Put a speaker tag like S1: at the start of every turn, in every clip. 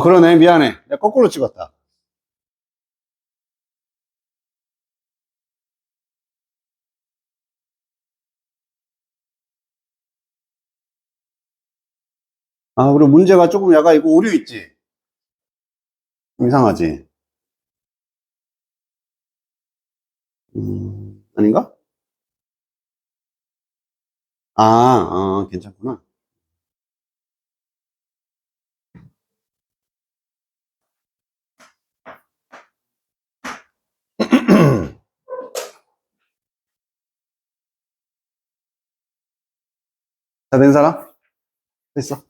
S1: 그러네. 미안해. 내가 거꾸로 찍었다. 그리고 문제가 조금 약간 이거 오류 있지? 이상하지? 아닌가? 괜찮구나. 다 된 사람? 됐어.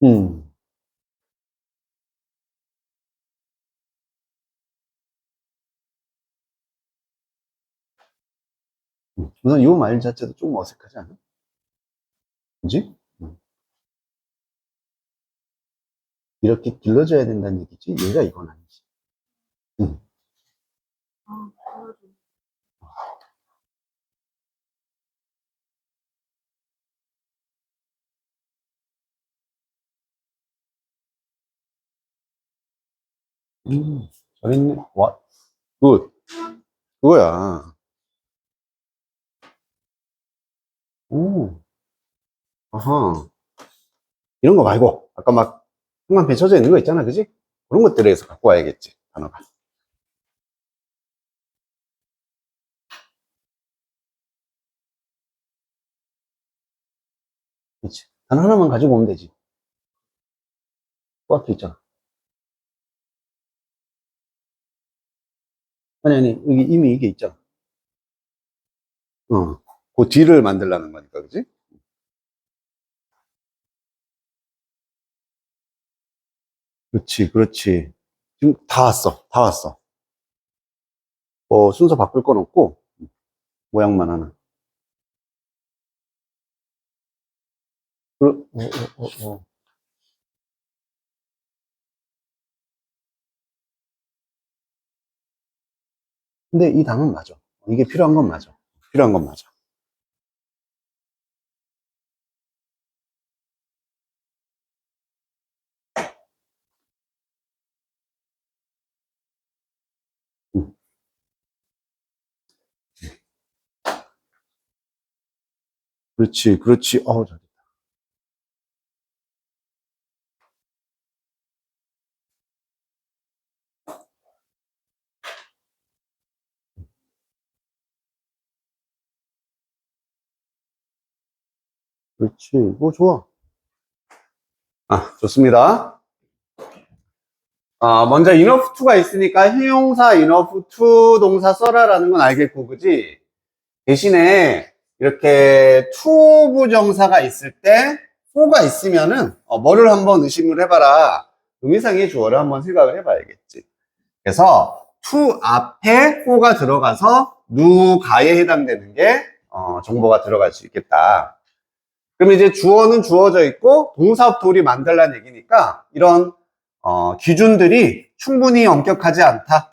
S1: 음. 우선 이 말 자체도 조금 어색하지 않아? 그지? 이렇게 길러줘야 된다는 얘기지? 얘가 이건 아니지. 음. 잘했네. 와, 굿. 그거야. 오, 아하. 이런 거 말고, 아까 막, 한만 펼쳐져 있는 거 있잖아, 그지? 그런 것들에 서 갖고 와야겠지, 단어가. 그렇지. 단 하나만 가지고 오면 되지. 그 앞에 있잖아. 아니, 여기 이미 이게 있잖아. 그 뒤를 만들라는 거니까, 그지? 그렇지, 그렇지. 지금 다 왔어, 다 왔어. 순서 바꿀 건 없고, 모양만 하나. 그, 어, 어, 어, 어. 근데 이 당은 맞아. 이게 필요한 건 맞아. 필요한 건 맞아. 응. 그렇지, 그렇지. 잘했다. 그렇지. 좋아. 좋습니다. 먼저 enough to가 있으니까 형용사 enough to 동사 써라라는 건 알겠고, 그지? 대신에 이렇게 to 부정사가 있을 때 for가 있으면은 뭐를 한번 의심을 해봐라. 의미상의 주어를 한번 생각을 해봐야겠지. 그래서 to 앞에 for가 들어가서 누가에 해당되는 게 정보가 들어갈 수 있겠다. 그럼 이제 주어는 주어져 있고 동사 둘이 만들라는 얘기니까 이런 기준들이 충분히 엄격하지 않다.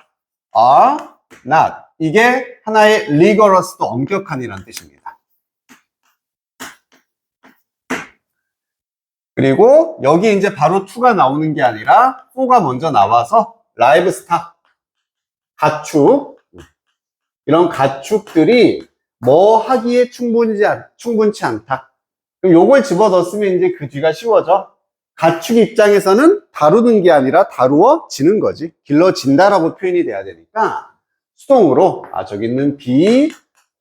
S1: are not. 이게 하나의 rigorous도 엄격한이라는 뜻입니다. 그리고 여기 이제 바로 to가 나오는 게 아니라 for가 먼저 나와서 livestock, 가축, 이런 가축들이 뭐 하기에 충분치 않다. 그럼 요걸 집어넣었으면 이제 그 뒤가 쉬워져. 가축 입장에서는 다루는 게 아니라 다루어지는 거지. 길러진다라고 표현이 돼야 되니까 수동으로 저기 있는 be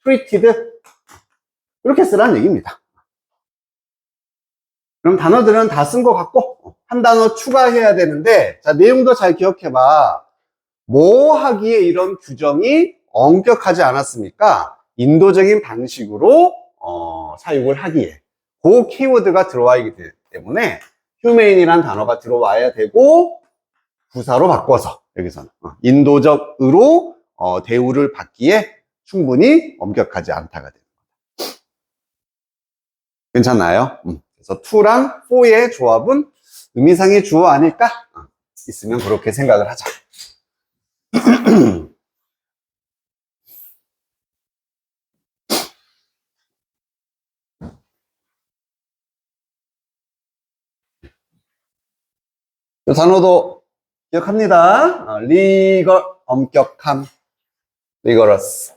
S1: treated 이렇게 쓰라는 얘기입니다. 그럼 단어들은 다 쓴 것 같고 한 단어 추가해야 되는데 자 내용도 잘 기억해봐. 뭐 하기에 이런 규정이 엄격하지 않았습니까? 인도적인 방식으로 사용을 하기에 그 키워드가 들어와야 되기 때문에 humane이라는 단어가 들어와야 되고 부사로 바꿔서 여기서는 인도적으로 대우를 받기에 충분히 엄격하지 않다가 됩니다. 괜찮나요? 그래서 to랑 for의 조합은 의미상의 주어 아닐까? 있으면 그렇게 생각을 하자. 이 단어도 기억합니다. 엄격함, rigorous.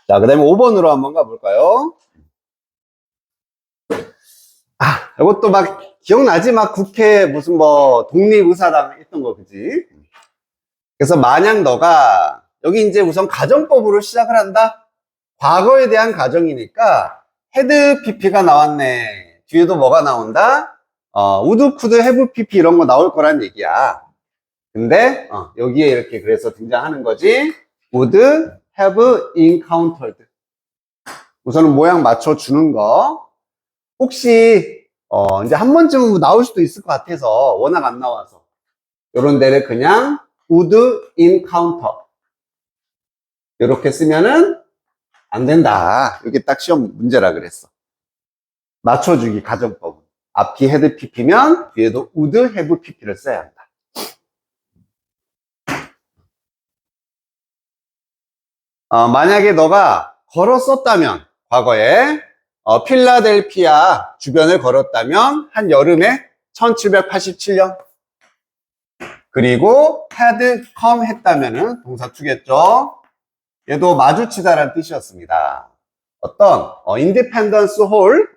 S1: 자, 그 다음에 5번으로 한번 가볼까요? 이것도 막 기억나지? 막 국회 무슨 뭐 독립의사당 했던 거, 그지? 그래서 만약 너가 여기 이제 우선 가정법으로 시작을 한다? 과거에 대한 가정이니까 헤드 PP가 나왔네. 뒤에도 뭐가 나온다? 우드, 쿠드, 해브 PP 이런 거 나올 거란 얘기야. 근데 여기에 이렇게 그래서 등장하는 거지. would have encountered. 우선은 모양 맞춰주는 거. 혹시 이제 한 번쯤은 나올 수도 있을 것 같아서 워낙 안 나와서 요런 데를 그냥 would encounter 이렇게 쓰면은 안 된다. 이게 딱 시험 문제라 그랬어. 맞춰주기 가정법은 앞이 헤드 PP면 뒤에도 would have PP를 써야 한다. 만약에 너가 걸었었다면 과거에 필라델피아 주변을 걸었다면 한 여름에 1787년 그리고 had come 했다면은 동사 투겠죠. 얘도 마주치다라는 뜻이었습니다. 어떤 인디펜던스 홀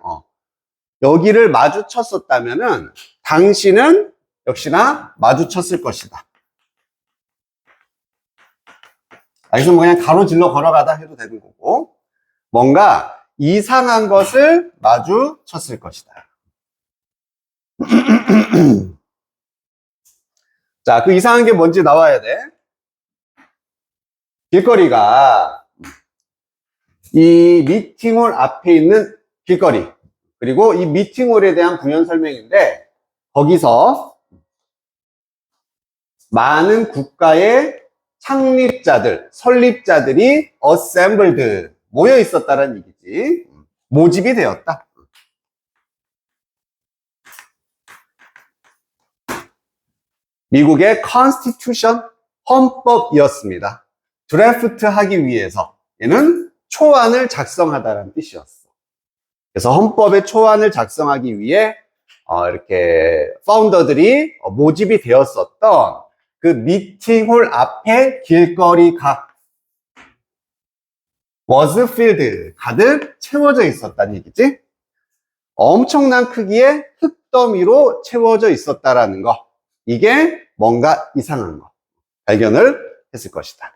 S1: 여기를 마주쳤었다면은 당신은 역시나 마주쳤을 것이다. 여기서 뭐 그냥 가로질러 걸어가다 해도 되는 거고 뭔가 이상한 것을 마주쳤을 것이다. 자, 그 이상한 게 뭔지 나와야 돼. 길거리가 이 미팅홀 앞에 있는 길거리 그리고 이 미팅홀에 대한 부연 설명인데 거기서 많은 국가의 창립자들, 설립자들이 assembled, 모여 있었다는 얘기지. 모집이 되었다. 미국의 constitution, 헌법이었습니다. 드래프트 하기 위해서 얘는 초안을 작성하다라는 뜻이었어. 그래서 헌법의 초안을 작성하기 위해 이렇게 파운더들이 모집이 되었었던 그 미팅홀 앞에 길거리가 was filled, 가득 채워져 있었다는 얘기지. 엄청난 크기의 흙더미로 채워져 있었다라는 거. 이게 뭔가 이상한 거 발견을 했을 것이다.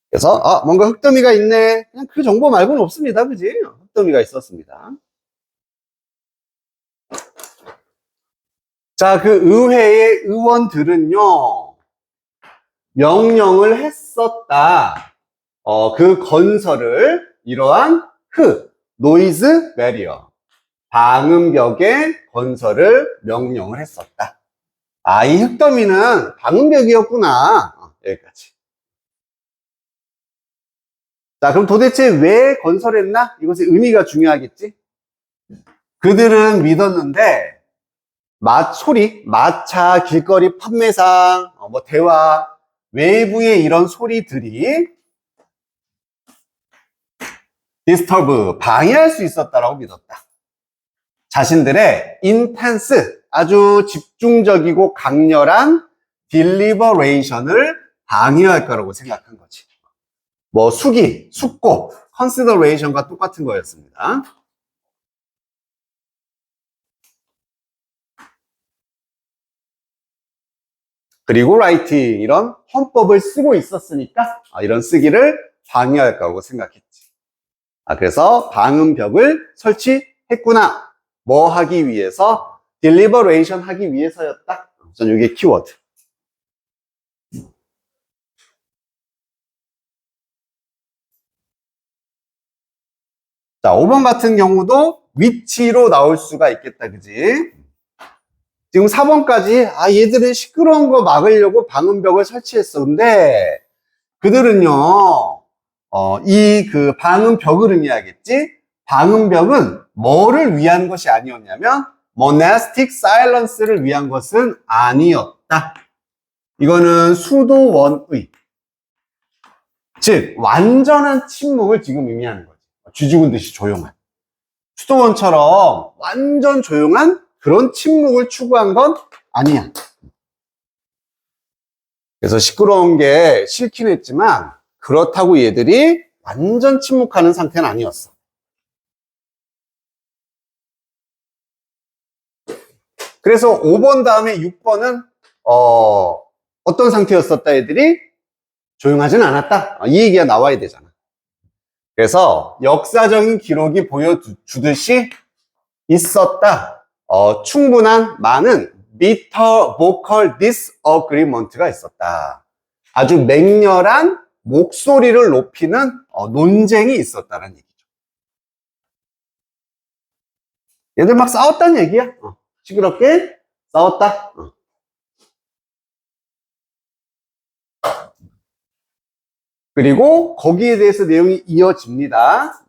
S1: 그래서 뭔가 흙더미가 있네. 그냥 그 정보 말고는 없습니다. 그지? 흙더미가 있었습니다. 자, 그 의회의 의원들은요 명령을 했었다. 그 건설을 이러한 노이즈 베리어, 방음벽의 건설을 명령을 했었다. 이 흙더미는 방음벽이었구나. 여기까지. 자, 그럼 도대체 왜 건설했나? 이것의 의미가 중요하겠지? 그들은 믿었는데, 소리, 마차, 길거리 판매상, 대화, 외부의 이런 소리들이 disturb, 방해할 수 있었다라고 믿었다. 자신들의 intense, 아주 집중적이고 강렬한 deliberation을 방해할 거라고 생각한 거지. 숙고, consideration과 똑같은 거였습니다. 그리고 writing, 이런 헌법을 쓰고 있었으니까 이런 쓰기를 방해할 거라고 생각했지. 그래서 방음벽을 설치했구나. 뭐 하기 위해서? deliberation 하기 위해서였다. 우선 이게 키워드. 자, 5번 같은 경우도 위치로 나올 수가 있겠다, 그지? 지금 4번까지, 얘들은 시끄러운 거 막으려고 방음벽을 설치했어. 근데, 그들은요, 그 방음벽을 의미하겠지? 방음벽은 뭐를 위한 것이 아니었냐면, monastic silence를 위한 것은 아니었다. 이거는 수도원의, 즉, 완전한 침묵을 지금 의미하는 거지. 쥐 죽은 듯이 조용한. 수도원처럼 완전 조용한 그런 침묵을 추구한 건 아니야. 그래서 시끄러운 게 싫긴 했지만 그렇다고 얘들이 완전 침묵하는 상태는 아니었어. 그래서 5번 다음에 6번은 어떤 상태였었다 얘들이? 조용하진 않았다. 이 얘기가 나와야 되잖아. 그래서 역사적인 기록이 보여주듯이 있었다. 충분한 많은 bitter vocal disagreement가 있었다. 아주 맹렬한 목소리를 높이는 논쟁이 있었다는 얘기죠. 얘들 막 싸웠다는 얘기야. 시끄럽게 싸웠다. 그리고 거기에 대해서 내용이 이어집니다.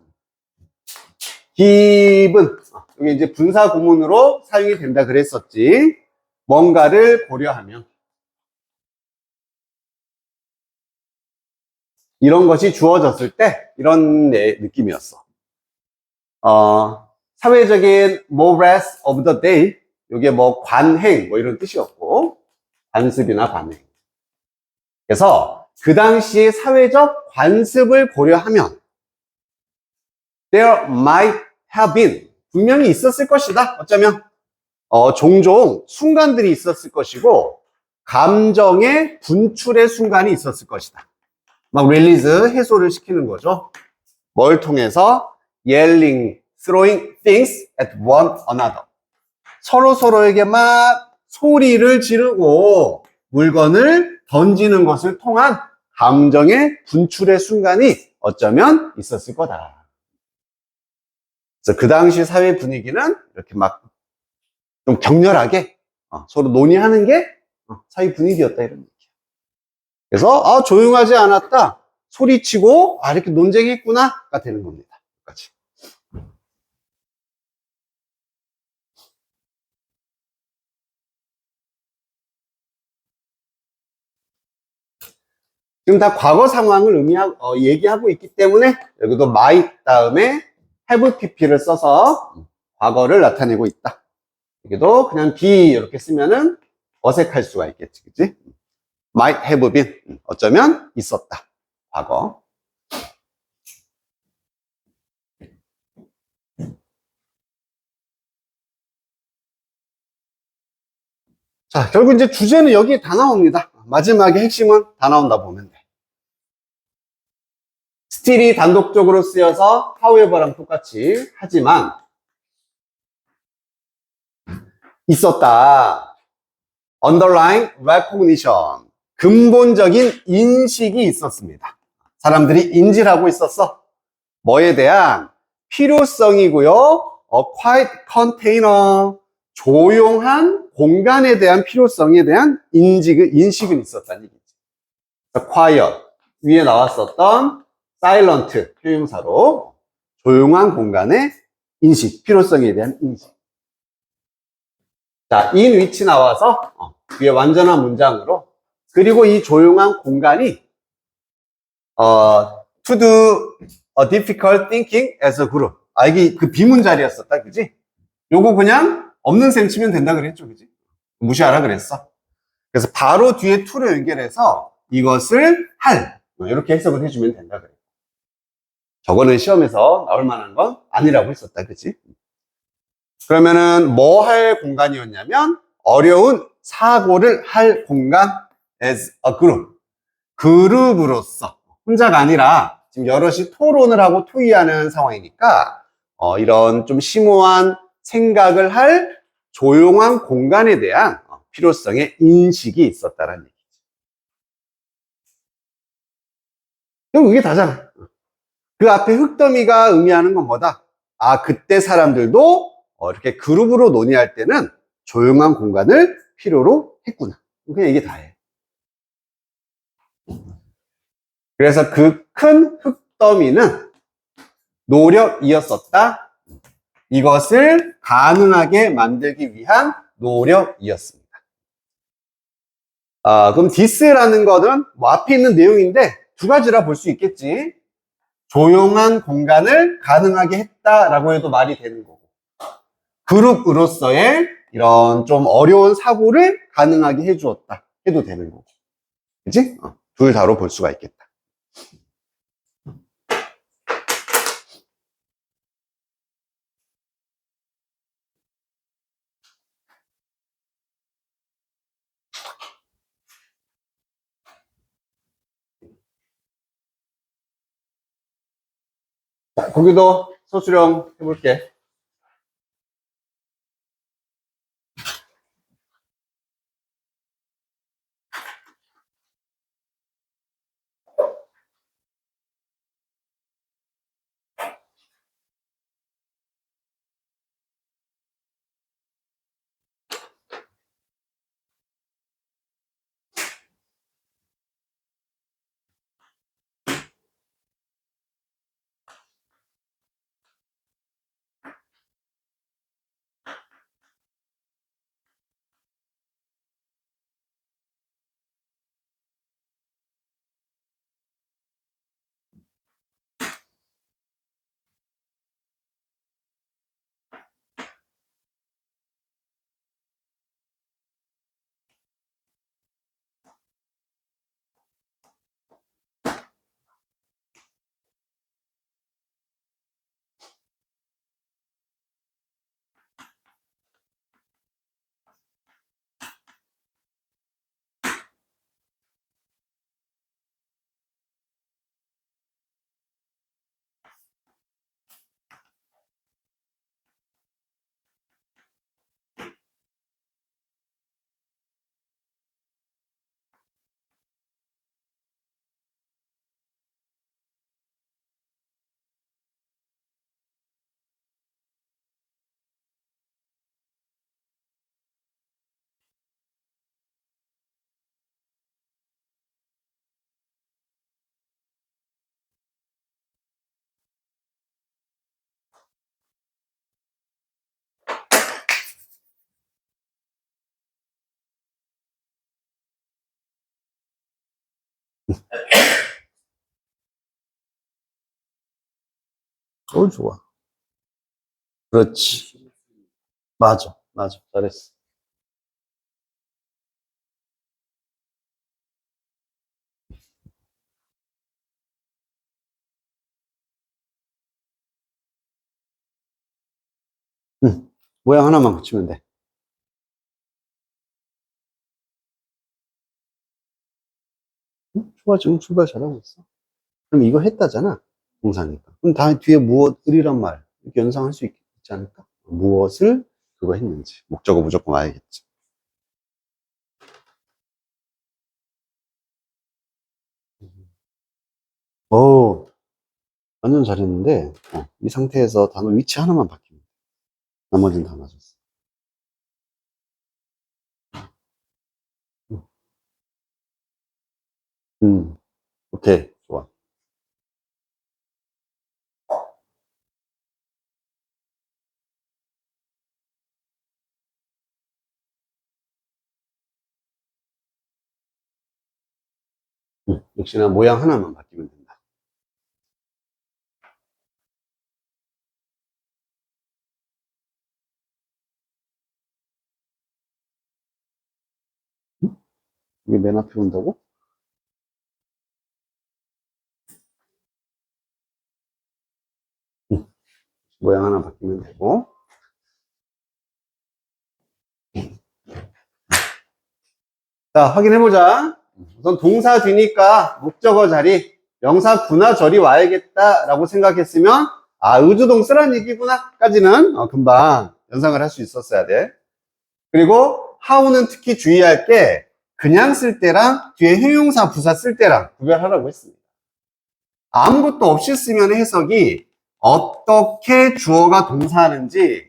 S1: given, 이게 이제 분사 구문으로 사용이 된다 그랬었지. 뭔가를 고려하면 이런 것이 주어졌을 때 이런 느낌이었어. 사회적인 morass of the day, 이게 관행 이런 뜻이었고, 관습이나 관행. 그래서 그 당시의 사회적 관습을 고려하면 there might have been, 분명히 있었을 것이다. 어쩌면 종종 순간들이 있었을 것이고 감정의 분출의 순간이 있었을 것이다. 막 릴리즈, 해소를 시키는 거죠. 뭘 통해서? yelling, throwing things at one another. 서로에게 막 소리를 지르고 물건을 던지는 것을 통한 감정의 분출의 순간이 어쩌면 있었을 거다. 그래서 그 당시 사회 분위기는 이렇게 막 좀 격렬하게 서로 논의하는 게 사회 분위기였다, 이런 얘기예요. 그래서 조용하지 않았다, 소리치고 이렇게 논쟁했구나가 되는 겁니다. 여기까지. 지금 다 과거 상황을 얘기하고 있기 때문에 여기도 might 다음에 have pp를 써서 과거를 나타내고 있다. 여기도 그냥 be 이렇게 쓰면은 어색할 수가 있겠지, 그치? might have been, 어쩌면 있었다, 과거. 자, 결국 이제 주제는 여기에 다 나옵니다. 마지막에 핵심은 다 나온다 보면 돼. still이 단독적으로 쓰여서 however랑 똑같이 하지만 있었다. underlying recognition. 근본적인 인식이 있었습니다. 사람들이 인지를 하고 있었어. 뭐에 대한 필요성이고요. quiet container, 조용한 공간에 대한 필요성에 대한 인식은 있었다는 얘기지. quiet, 위에 나왔었던 silent 표용사로 조용한 공간의 인식, 필요성에 대한 인식. 자, in which 나와서 위에 완전한 문장으로, 그리고 이 조용한 공간이 to do a difficult thinking as a group. 이게 그 비문자리였었다, 그지? 요거 그냥 없는 셈 치면 된다 그랬죠, 그지? 무시하라 그랬어. 그래서 바로 뒤에 to로 연결해서 이것을 할, 이렇게 해석을 해주면 된다 그래. 저거는 시험에서 나올 만한 건 아니라고 했었다, 그지? 그러면은 뭐 할 공간이었냐면 어려운 사고를 할 공간 as a group. 그룹으로서, 혼자가 아니라 지금 여럿이 토론을 하고 토의하는 상황이니까 이런 좀 심오한 생각을 할 조용한 공간에 대한 필요성의 인식이 있었다는 얘기죠. 그럼 이게 다잖아. 그 앞에 흙더미가 의미하는 건 뭐다? 그때 사람들도 이렇게 그룹으로 논의할 때는 조용한 공간을 필요로 했구나. 그냥 이게 다예요. 그래서 그 큰 흙더미는 노력이었었다. 이것을 가능하게 만들기 위한 노력이었습니다. 그럼 this라는 거는 뭐 앞에 있는 내용인데 두 가지라 볼 수 있겠지. 조용한 공간을 가능하게 했다라고 해도 말이 되는 거고, 그룹으로서의 이런 좀 어려운 사고를 가능하게 해주었다 해도 되는 거고, 그치? 둘 다로 볼 수가 있겠다. 자, 거기도 서술형 해볼게. 좋아. 그렇지. 맞아. 잘했어. 응. 모양 하나만 붙이면 돼. 응? 좋아, 지금 출발 잘하고 있어. 그럼 이거 했다잖아. 동사니까. 그럼 다음 뒤에 무엇을이란 말 이렇게 연상할 수 있지 않을까? 무엇을 그거 했는지. 목적어 무조건 와야겠지. 오, 완전 잘했는데, 이 상태에서 단어 위치 하나만 바뀌면 돼. 나머지는 다 맞았어. 음, 오케이, 좋아. 역시나 모양 하나만 바뀌면 된다. 이게 맨 앞에 온다고? 모양 하나 바뀌면 되고. 자, 확인해보자. 우선 동사 뒤니까 목적어 자리, 명사 구나 절이 와야겠다라고 생각했으면, 아, 의주동 쓰란 얘기구나. 까지는 금방 연상을 할 수 있었어야 돼. 그리고 how는 특히 주의할 게 그냥 쓸 때랑 뒤에 형용사 부사 쓸 때랑 구별하라고 했습니다. 아무것도 없이 쓰면 해석이 어떻게 주어가 동사하는지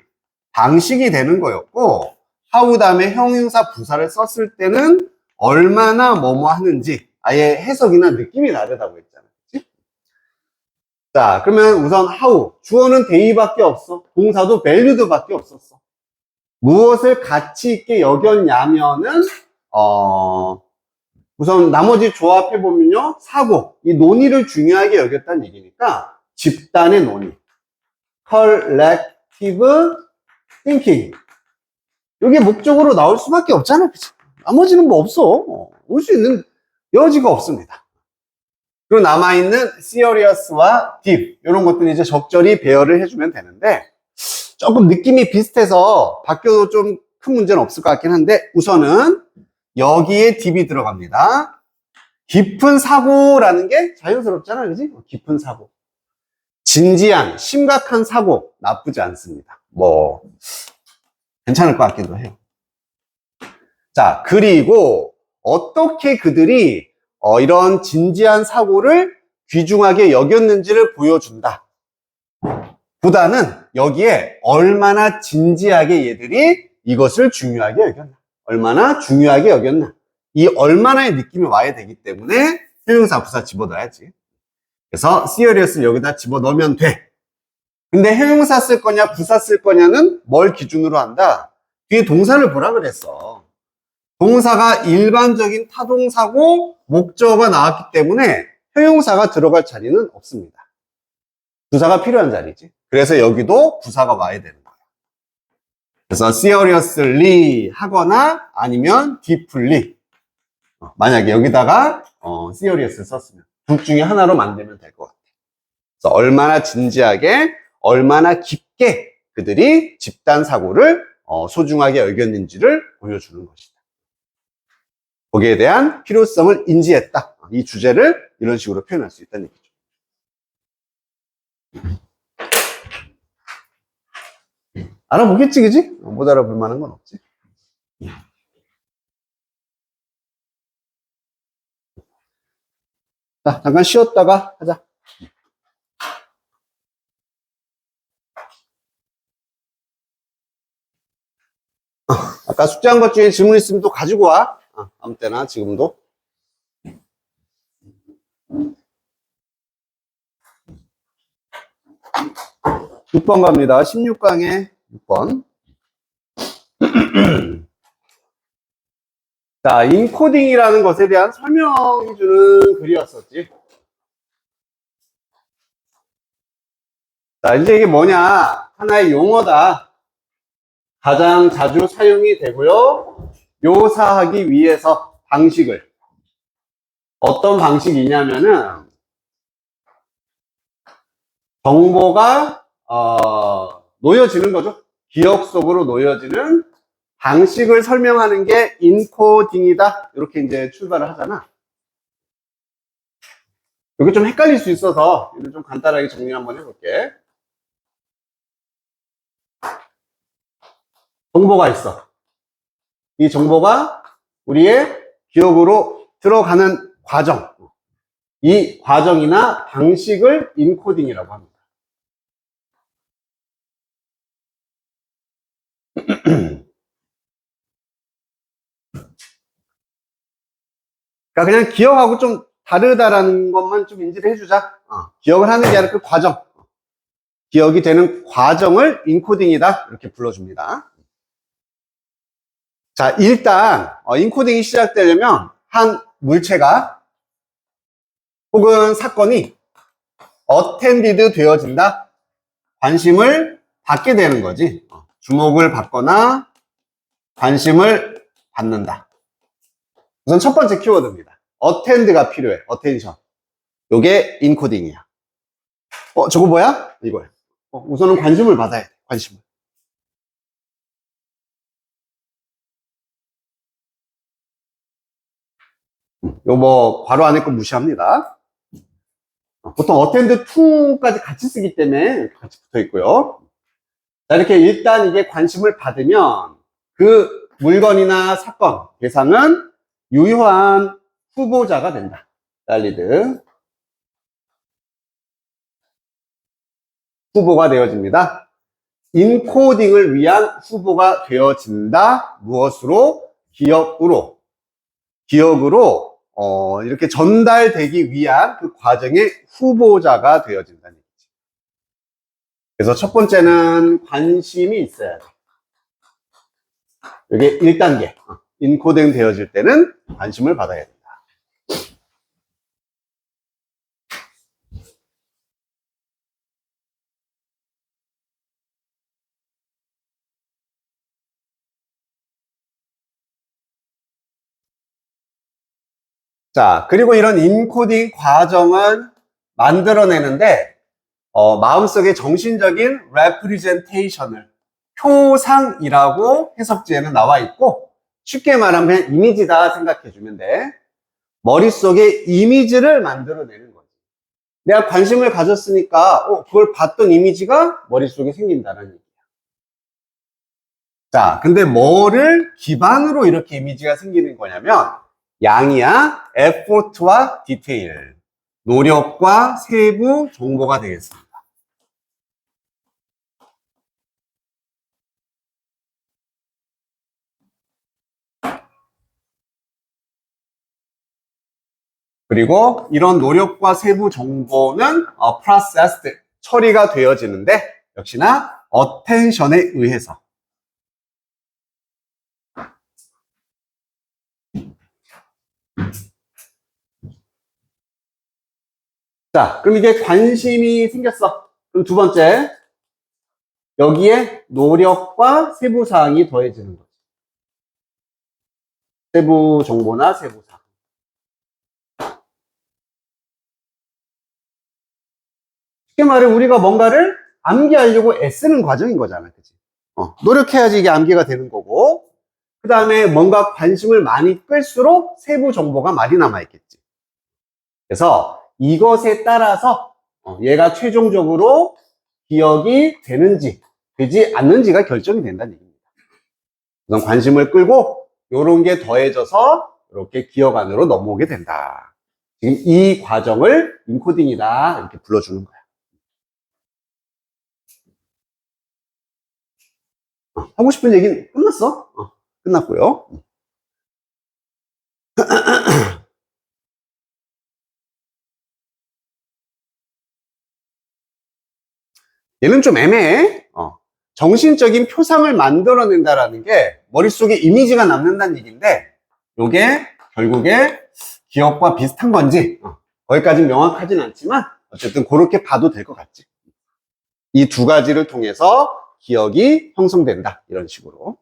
S1: 방식이 되는 거였고, how 다음에 형용사 부사를 썼을 때는 얼마나 뭐뭐 하는지 아예 해석이나 느낌이 다르다고 했잖아. 그치? 자, 그러면 우선 how. 주어는 day밖에 없어. 동사도 valued밖에 없었어. 무엇을 가치 있게 여겼냐면은, 우선 나머지 조합해보면요. 사고. 이 논의를 중요하게 여겼다는 얘기니까 집단의 논의. collective thinking. 이게 목적으로 나올 수밖에 없잖아. 그치? 나머지는 뭐 없어. 올 수 있는 여지가 없습니다. 그리고 남아있는 serious와 deep. 이런 것들은 이제 적절히 배열을 해주면 되는데, 조금 느낌이 비슷해서 바뀌어도 좀 큰 문제는 없을 것 같긴 한데, 우선은 여기에 deep이 들어갑니다. 깊은 사고라는 게 자연스럽잖아, 그지? 깊은 사고. 진지한, 심각한 사고, 나쁘지 않습니다. 뭐, 괜찮을 것 같기도 해요. 자, 그리고 어떻게 그들이 이런 진지한 사고를 귀중하게 여겼는지를 보여준다. 보다는 여기에 얼마나 진지하게 얘들이 이것을 중요하게 여겼나. 얼마나 중요하게 여겼나. 이 얼마나의 느낌이 와야 되기 때문에 형용사 부사 집어넣어야지. 그래서 serious를 여기다 집어넣으면 돼. 근데 형용사 쓸 거냐 부사 쓸 거냐는 뭘 기준으로 한다? 뒤에 동사를 보라 그랬어. 동사가 일반적인 타동사고 목적어가 나왔기 때문에 형용사가 들어갈 자리는 없습니다. 부사가 필요한 자리지. 그래서 여기도 부사가 와야 되는 거예요. 그래서 seriously 하거나 아니면 deeply. 만약에 여기다가 serious를 썼으면 둘 중에 하나로 만들면 될 것 같아요. 그래서 얼마나 진지하게, 얼마나 깊게 그들이 집단 사고를 소중하게 여겼는지를 보여주는 것이다. 거기에 대한 필요성을 인지했다. 이 주제를 이런 식으로 표현할 수 있다는 얘기죠. 알아보겠지, 그지? 못 알아볼 만한 건 없지. 자, 잠깐 쉬었다가 하자. 아까 숙제한 것 중에 질문 있으면 또 가지고 와. 아무 때나 지금도. 6번 갑니다. 16강에 6번. 자, 인코딩이라는 것에 대한 설명해주는 글이었었지. 자, 이제 이게 뭐냐. 하나의 용어다. 가장 자주 사용이 되고요. 묘사하기 위해서 방식을. 어떤 방식이냐면은, 정보가, 놓여지는 거죠. 기억 속으로 놓여지는 방식을 설명하는 게 인코딩이다. 이렇게 이제 출발을 하잖아. 이게 좀 헷갈릴 수 있어서 이걸 좀 간단하게 정리 한번 해볼게. 정보가 있어. 이 정보가 우리의 기억으로 들어가는 과정. 이 과정이나 방식을 인코딩이라고 합니다. 그러니까 그냥 기억하고 좀 다르다라는 것만 좀 인지를 해주자. 기억을 하는 게 아니라 그 과정. 기억이 되는 과정을 인코딩이다. 이렇게 불러줍니다. 자, 일단 인코딩이 시작되려면 한 물체가 혹은 사건이 attended 되어진다. 관심을 받게 되는 거지. 주목을 받거나 관심을 받는다. 우선 첫 번째 키워드입니다. attend가 필요해. attention. 요게 인코딩이야. 저거 뭐야? 이거야. 우선은 관심을 받아야 돼. 관심을. 요 뭐 괄호 안에 거 무시합니다. 보통 attend to까지 같이 쓰기 때문에 같이 붙어 있고요. 자, 이렇게 일단 이게 관심을 받으면 그 물건이나 사건, 대상은 유효한 후보자가 된다. valid. 후보가 되어집니다. 인코딩을 위한 후보가 되어진다. 무엇으로? 기억으로. 기억으로 이렇게 전달되기 위한 그 과정의 후보자가 되어진다는 얘기죠. 그래서 첫 번째는 관심이 있어야 돼. 이게 1단계. 인코딩 되어질 때는 관심을 받아야 된다. 자, 그리고 이런 인코딩 과정을 만들어내는데 마음속에 정신적인 representation을 표상이라고 해석지에는 나와 있고 쉽게 말하면 그냥 이미지다 생각해주면 돼. 머릿속에 이미지를 만들어내는 거지. 내가 관심을 가졌으니까 그걸 봤던 이미지가 머릿속에 생긴다는 얘기야. 자, 근데 뭐를 기반으로 이렇게 이미지가 생기는 거냐면 양이야 effort와 detail, 노력과 세부 정보가 되겠습니다. 그리고 이런 노력과 세부 정보는 processed, 처리가 되어지는데 역시나 attention에 의해서. 자, 그럼 이게 관심이 생겼어. 그럼 두 번째, 여기에 노력과 세부 사항이 더해지는 거죠. 세부 정보나 세부 사항. 쉽게 말해 우리가 뭔가를 암기하려고 애쓰는 과정인 거잖아. 그치? 노력해야지 이게 암기가 되는 거고, 그 다음에 뭔가 관심을 많이 끌수록 세부 정보가 많이 남아있겠지. 그래서 이것에 따라서 얘가 최종적으로 기억이 되는지 되지 않는지가 결정이 된다는 얘기입니다. 우선 관심을 끌고 이런 게 더해져서 이렇게 기억 안으로 넘어오게 된다. 지금 이 과정을 인코딩이다 이렇게 불러주는 거야. 하고 싶은 얘기는 끝났어? 끝났고요. 얘는 좀 애매해. 정신적인 표상을 만들어낸다라는 게 머릿속에 이미지가 남는다는 얘기인데 요게 결국에 기억과 비슷한 건지 거기까지는 명확하진 않지만 어쨌든 그렇게 봐도 될 것 같지. 이 두 가지를 통해서 기억이 형성된다. 이런 식으로.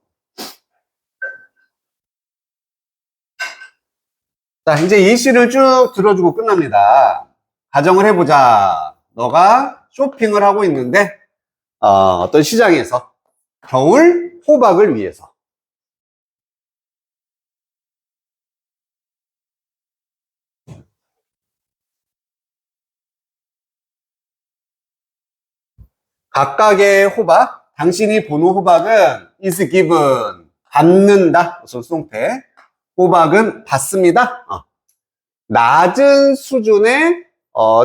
S1: 자, 이제 예시를 쭉 들어주고 끝납니다. 가정을 해보자. 너가 쇼핑을 하고 있는데 어떤 시장에서 겨울 호박을 위해서 각각의 호박, 당신이 보는 호박은 is given, 받는다. 우선 수동태. 호박은 받습니다. 낮은 수준의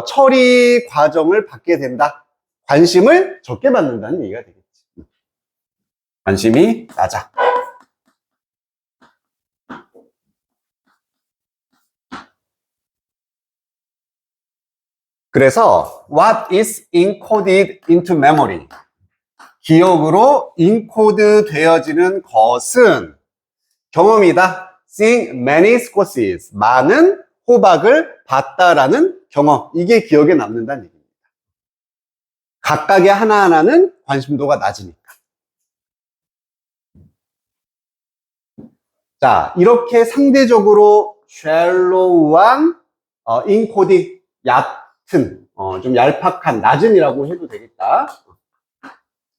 S1: 처리 과정을 받게 된다. 관심을 적게 받는다는 얘기가 되겠지. 관심이 낮아. 그래서 what is encoded into memory? 기억으로 인코드 되어지는 것은 경험이다. seeing many squashes. 많은 호박을 봤다라는 경험. 이게 기억에 남는다는 얘기입니다. 각각의 하나하나는 관심도가 낮으니까. 자, 이렇게 상대적으로 shallow한 인코딩, 얕은, 좀 얄팍한, 낮은이라고 해도 되겠다.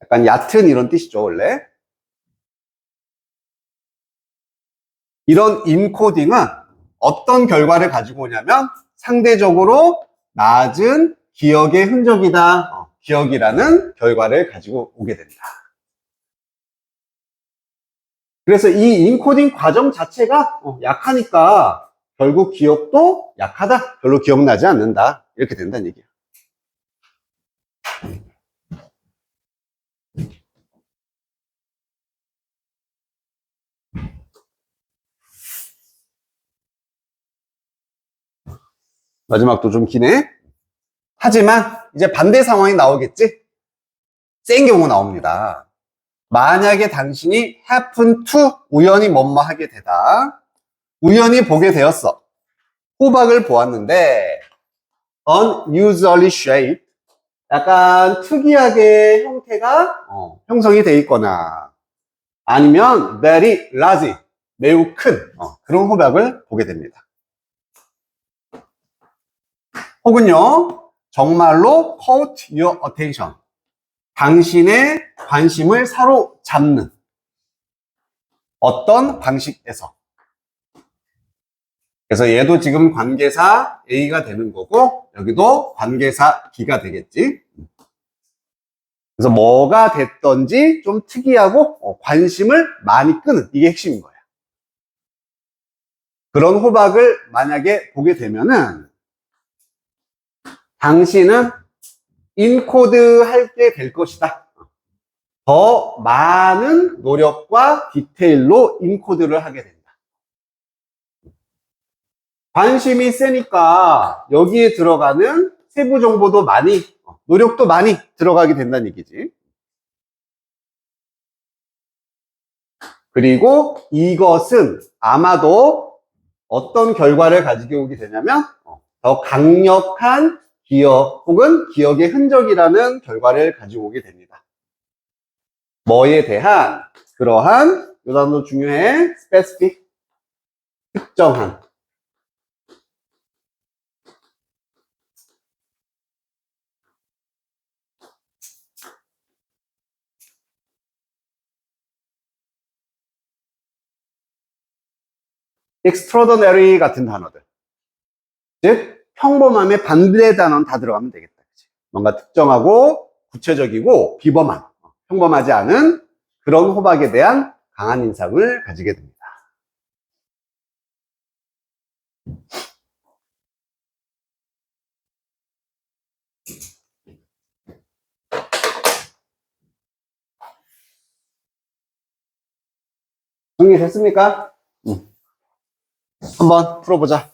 S1: 약간 얕은 이런 뜻이죠, 원래. 이런 인코딩은 어떤 결과를 가지고 오냐면 상대적으로 낮은 기억의 흔적이다. 기억이라는 결과를 가지고 오게 된다. 그래서 이 인코딩 과정 자체가 약하니까 결국 기억도 약하다. 별로 기억나지 않는다. 이렇게 된다는 얘기야. 마지막도 좀 기네. 하지만 이제 반대 상황이 나오겠지? 센 경우 나옵니다. 만약에 당신이 happen to 우연히 뭐뭐 하게 되다. 우연히 보게 되었어. 호박을 보았는데 unusually shaped 약간 특이하게 형태가 형성이 돼 있거나 아니면 very large 매우 큰 그런 호박을 보게 됩니다. 혹은요 정말로 caught your attention 당신의 관심을 사로잡는 어떤 방식에서 그래서 얘도 지금 관계사 A가 되는 거고 여기도 관계사 B가 되겠지. 그래서 뭐가 됐던지 좀 특이하고 관심을 많이 끄는 이게 핵심인 거야. 그런 호박을 만약에 보게 되면은 당신은 인코드 할게 될 것이다. 더 많은 노력과 디테일로 인코드를 하게 된다. 관심이 세니까 여기에 들어가는 세부 정보도 많이, 노력도 많이 들어가게 된다는 얘기지. 그리고 이것은 아마도 어떤 결과를 가지고 오게 되냐면 더 강력한 기억 혹은 기억의 흔적이라는 결과를 가지고 오게 됩니다. 뭐에 대한 그러한 이 단어도 중요해. specific 특정한 extraordinary 같은 단어들. 즉, 평범함의 반대 단어는 다 들어가면 되겠다. 그치? 뭔가 특정하고 구체적이고 비범한, 평범하지 않은 그런 호박에 대한 강한 인상을 가지게 됩니다. 정리됐습니까? 한번 풀어보자.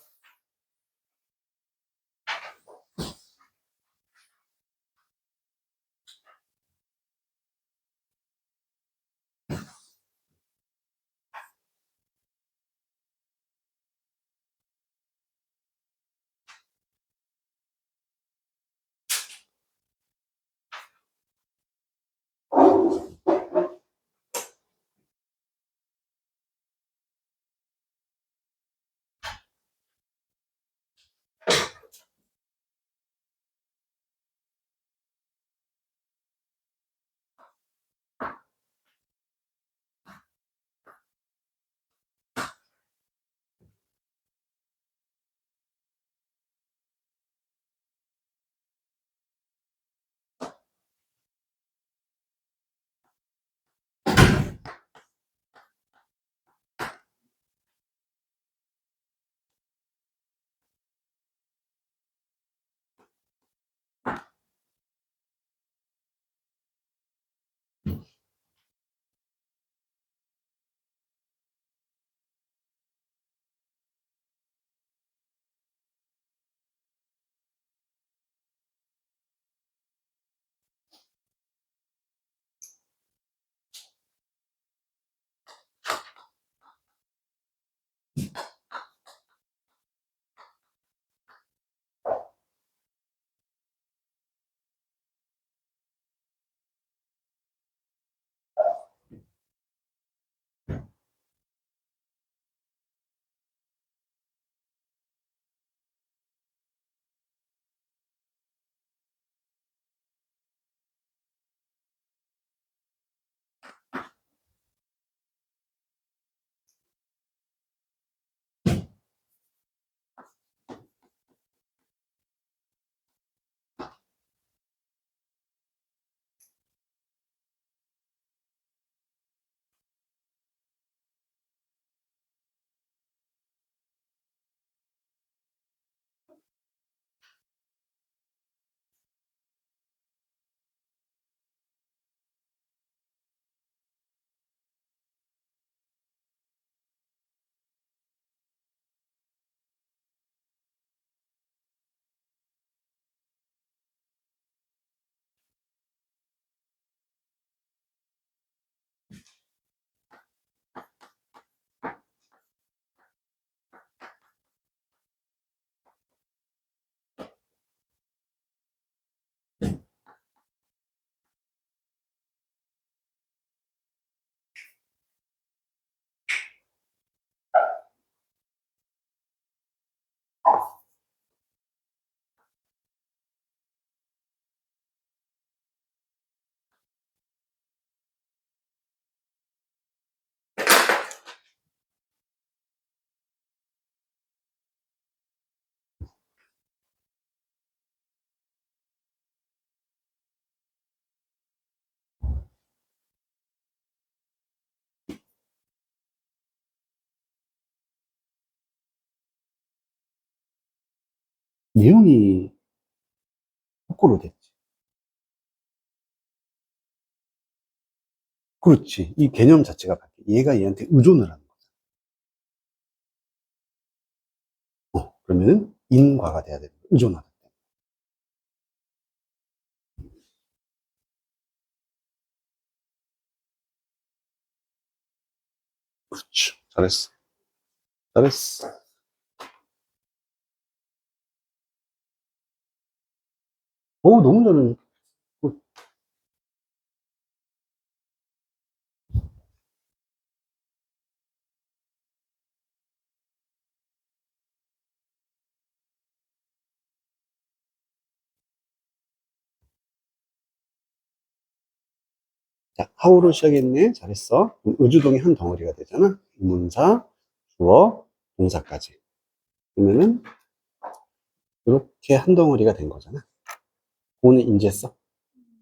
S1: 내용이 거꾸로 됐지. 그렇지. 이 개념 자체가 바뀌어. 얘가 얘한테 의존을 하는 거야. 그러면은 인과가 돼야 되는 거야. 의존하다. 그렇죠. 잘했어. 잘했어. 너무 잘했네. 자, how로 시작했네. 잘했어. 그럼 의주동이 한 덩어리가 되잖아. 문사, 주어, 동사까지. 그러면은 이렇게 한 덩어리가 된 거잖아. 그거는 인제 써.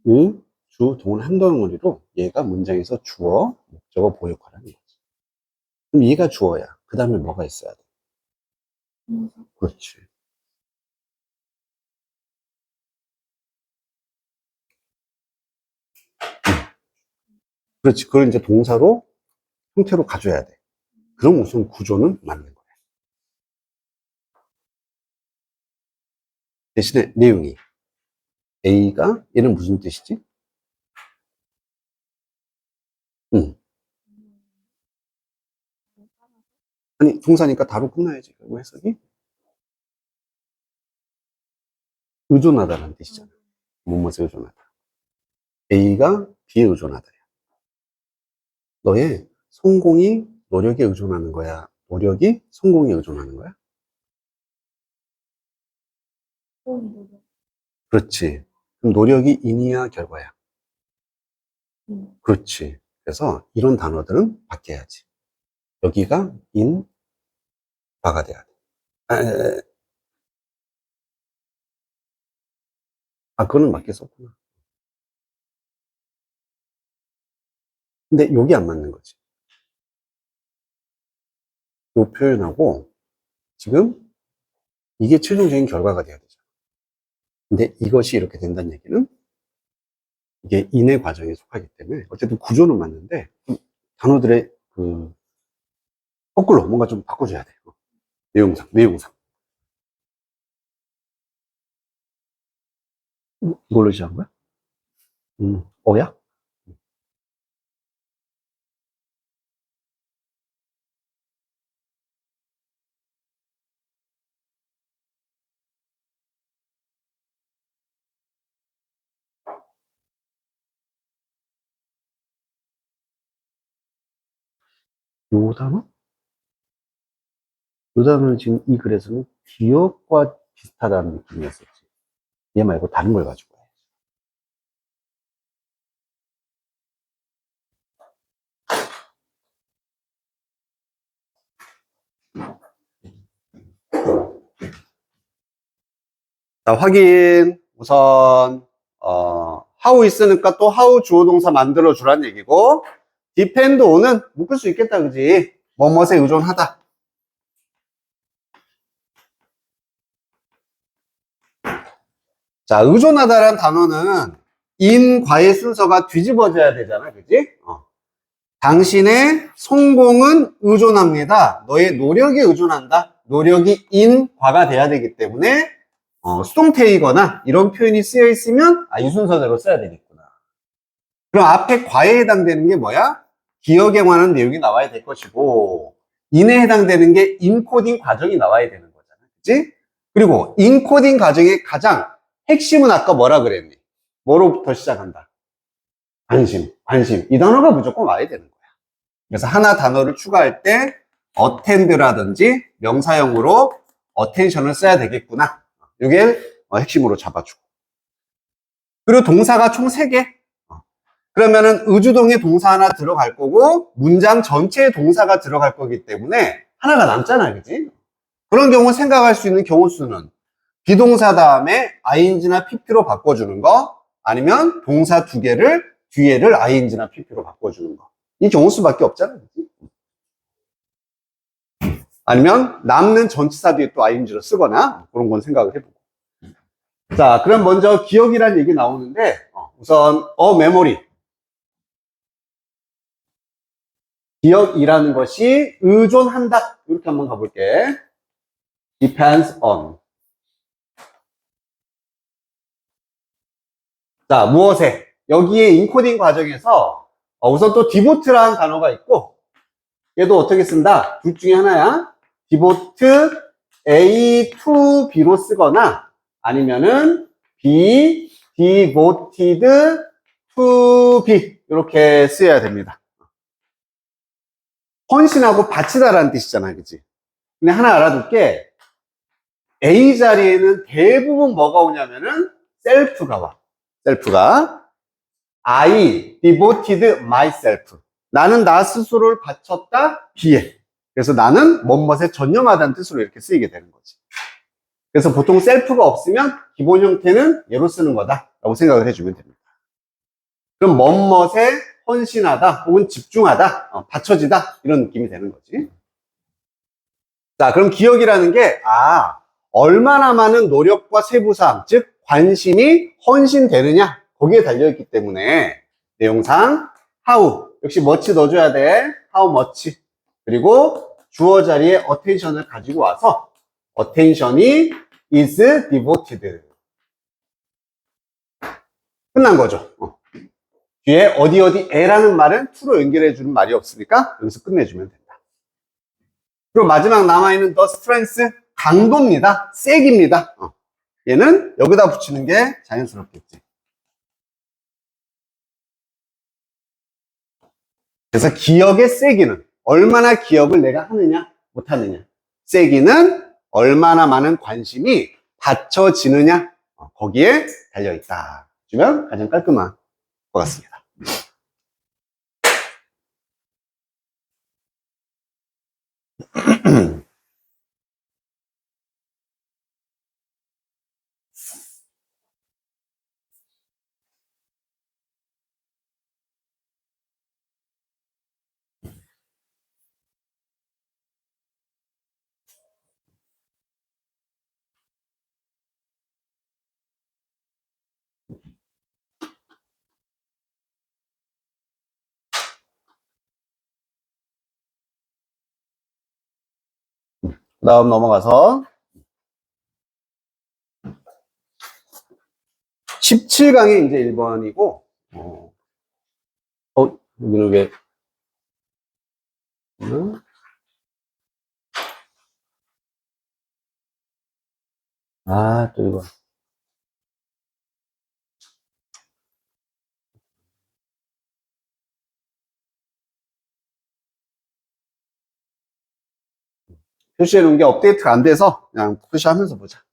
S1: 의, 주, 동은 한 덩어리로 얘가 문장에서 주어, 목적어, 보역하라는 거지. 그럼 얘가 주어야. 그 다음에 뭐가 있어야 돼? 그렇지. 그렇지. 그걸 이제 동사로 형태로 가져야 돼. 그럼 우선 구조는 맞는 거야. 대신에 내용이 A가 얘는 무슨 뜻이지? 응. 아니 동사니까 다로 끝나야지. 그리고 해석이 의존하다라는 뜻이잖아. 무엇에 의존하다. A가 B에 의존하다. 너의 성공이 노력에 의존하는 거야? 노력이 성공에 의존하는 거야? 그렇지. 그럼 노력이 인이야, 결과야? 그렇지. 그래서 이런 단어들은 바뀌어야지. 여기가 인, 바가 돼야 돼. 그거는 맞게 썼구나. 근데 여기 안 맞는 거지. 요 표현하고 지금 이게 최종적인 결과가 돼야 되잖아. 근데 이것이 이렇게 된다는 얘기는 이게 인의 과정에 속하기 때문에 어쨌든 구조는 맞는데 단어들의 그 거꾸로 뭔가 좀 바꿔줘야 돼. 내용상. 이걸로 시작한 거야? 어야? 요 단어? 요 단어는 지금 이 글에서는 기억과 비슷하다는 느낌이었었지. 얘 말고 다른 걸 가지고 해. 자, 확인. 우선, how 있으니까 또 how 주어 동사 만들어 주란 얘기고, depend on은 묶을 수 있겠다, 그지? 뭐뭐에 의존하다. 자, 의존하다란 단어는 인과의 순서가 뒤집어져야 되잖아, 그지? 당신의 성공은 의존합니다. 너의 노력에 의존한다. 노력이 인과가 돼야 되기 때문에 수동태이거나 이런 표현이 쓰여 있으면 이 순서대로 써야 되겠구나. 그럼 앞에 과에 해당되는 게 뭐야? 기억에 관한 내용이 나와야 될 것이고 인에 해당되는 게 인코딩 과정이 나와야 되는 거잖아. 그치? 그리고 인코딩 과정의 가장 핵심은 아까 뭐라 그랬니? 뭐로부터 시작한다? 관심. 이 단어가 무조건 와야 되는 거야. 그래서 하나 단어를 추가할 때 attend라든지 명사형으로 attention을 써야 되겠구나. 이게 핵심으로 잡아주고. 그리고 동사가 총 3개. 그러면은 의주동에 동사 하나 들어갈 거고 문장 전체에 동사가 들어갈 거기 때문에 하나가 남잖아, 그지? 그런 경우 생각할 수 있는 경우 수는 비동사 다음에 ing나 pp로 바꿔주는 거 아니면 동사 2개를 뒤에를 ing나 pp로 바꿔주는 거. 이 경우 수밖에 없잖아, 그지? 아니면 남는 전치사 뒤에 또 ing로 쓰거나 그런 건 생각을 해보고. 자, 그럼 먼저 기억이라는 얘기 나오는데 우선 메모리. 기억이라는 것이 의존한다. 이렇게 한번 가볼게. depends on. 자, 무엇에? 여기에 인코딩 과정에서 우선 또 devote라는 단어가 있고 얘도 어떻게 쓴다? 둘 중에 하나야. devote A to B로 쓰거나 아니면은 be devoted to B 이렇게 쓰여야 됩니다. 헌신하고 바치다라는 뜻이잖아, 그치? 근데 하나 알아둘게. A 자리에는 대부분 뭐가 오냐면은 self가 와. self가 I devoted myself. 나는 나 스스로를 바쳤다 B에. 그래서 나는 뭐뭐에 전념하다는 뜻으로 이렇게 쓰이게 되는 거지. 그래서 보통 self가 없으면 기본 형태는 얘로 쓰는 거다라고 생각을 해주면 됩니다. 그럼 뭐뭐에 헌신하다 혹은 집중하다, 바쳐지다 이런 느낌이 되는 거지. 자, 그럼 기억이라는 게 얼마나 많은 노력과 세부사항, 즉 관심이 헌신되느냐 거기에 달려있기 때문에 내용상 how 역시 much 넣어줘야 돼. how much. 그리고 주어 자리에 attention을 가지고 와서 attention이 is devoted. 끝난 거죠. 뒤에 어디에라는 말은 to로 연결해주는 말이 없으니까 여기서 끝내주면 된다. 그리고 마지막 남아있는 the strength, 강도입니다. 세기입니다. 얘는 여기다 붙이는 게 자연스럽겠지. 그래서 기억의 세기는 얼마나 기억을 내가 하느냐 못하느냐, 세기는 얼마나 많은 관심이 받쳐지느냐 거기에 달려있다 주면 가장 깔끔한 것 같습니다. 다음 넘어가서 17강이 이제 1번이고 여기는 왜 또 이거 표시해 놓은 게 업데이트가 안 돼서 그냥 표시하면서 보자.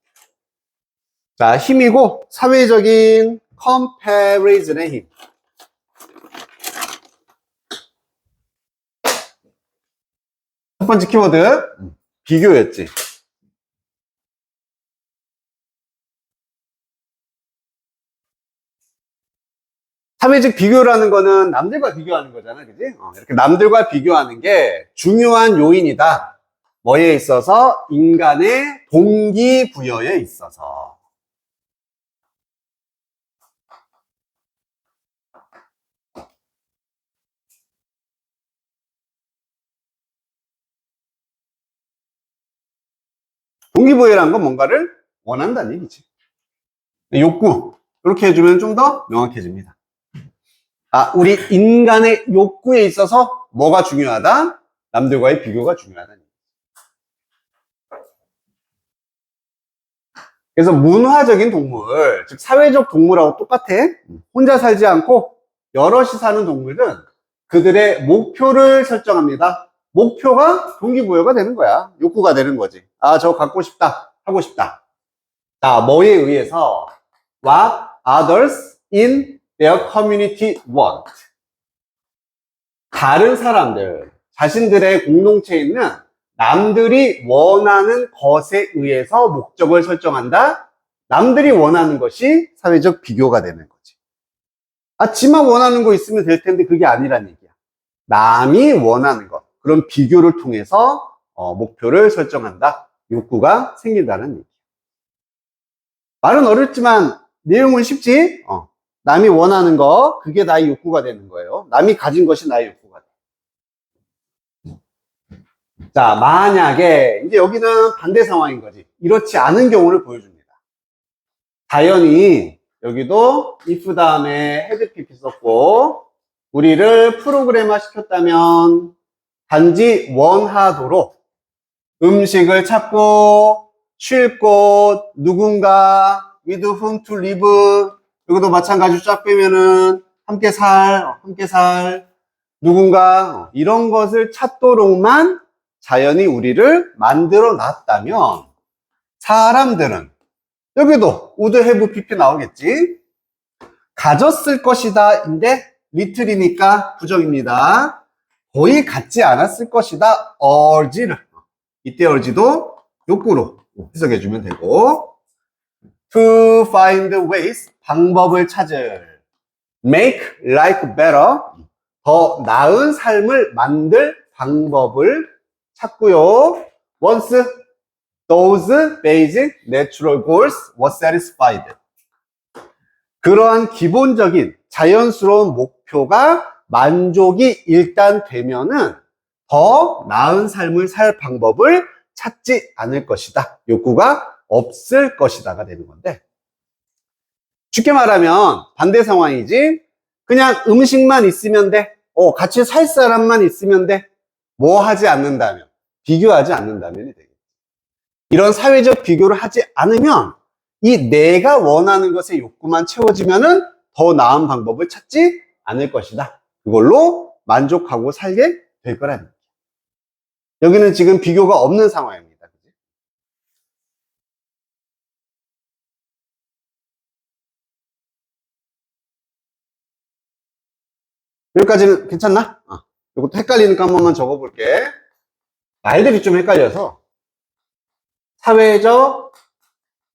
S1: 자, 힘이고 사회적인 comparison의 힘. 첫 번째 키워드 비교였지. 사회적 비교라는 거는 남들과 비교하는 거잖아, 그지? 이렇게 남들과 비교하는 게 중요한 요인이다. 뭐에 있어서? 인간의 동기부여에 있어서. 동기부여라는 건 뭔가를 원한다는 얘기지. 욕구. 이렇게 해주면 좀 더 명확해집니다. 아, 우리 인간의 욕구에 있어서 뭐가 중요하다? 남들과의 비교가 중요하다. 그래서 문화적인 동물, 즉 사회적 동물하고 똑같아. 혼자 살지 않고 여럿이 사는 동물은 그들의 목표를 설정합니다. 목표가 동기부여가 되는 거야. 욕구가 되는 거지. 아, 저거 갖고 싶다. 하고 싶다. 자, 뭐에 의해서 what others in their community want. 다른 사람들, 자신들의 공동체에 있는 남들이 원하는 것에 의해서 목적을 설정한다. 남들이 원하는 것이 사회적 비교가 되는 거지. 아, 지만 원하는 거 있으면 될 텐데 그게 아니란 얘기야. 남이 원하는 것, 그런 비교를 통해서 목표를 설정한다. 욕구가 생긴다는 얘기야. 말은 어렵지만 내용은 쉽지? 남이 원하는 거, 그게 나의 욕구가 되는 거예요. 남이 가진 것이 나의 욕구가 돼. 자, 만약에 이제 여기는 반대 상황인 거지. 이렇지 않은 경우를 보여줍니다. 자연이 여기도 if 다음에 had PP 썼고 우리를 프로그램화 시켰다면 단지 원하도록 음식을 찾고 쉴 곳, 누군가 with whom to live. 여기도 마찬가지로 쫙 빼면은 함께 살 누군가 이런 것을 찾도록만 자연이 우리를 만들어 놨다면 사람들은 여기도 would have pp 나오겠지. 가졌을 것이다 인데 little이니까 부정입니다. 거의 갖지 않았을 것이다 urge를 이때 urge도 욕구로 해석해 주면 되고 to find ways 방법을 찾을 make life better 더 나은 삶을 만들 방법을 찾고요. Once those basic natural goals were satisfied. 그러한 기본적인 자연스러운 목표가 만족이 일단 되면은 더 나은 삶을 살 방법을 찾지 않을 것이다. 욕구가 없을 것이다가 되는 건데 쉽게 말하면 반대 상황이지. 그냥 음식만 있으면 돼. 같이 살 사람만 있으면 돼. 뭐 하지 않는다면, 비교하지 않는다면이 되겠지. 이런 사회적 비교를 하지 않으면 이 내가 원하는 것의 욕구만 채워지면은 더 나은 방법을 찾지 않을 것이다. 그걸로 만족하고 살게 될 거라는 얘기야. 여기는 지금 비교가 없는 상황입니다. 여기까지는 괜찮나? 이것도 헷갈리니까 한 번만 적어볼게. 말들이 좀 헷갈려서 사회적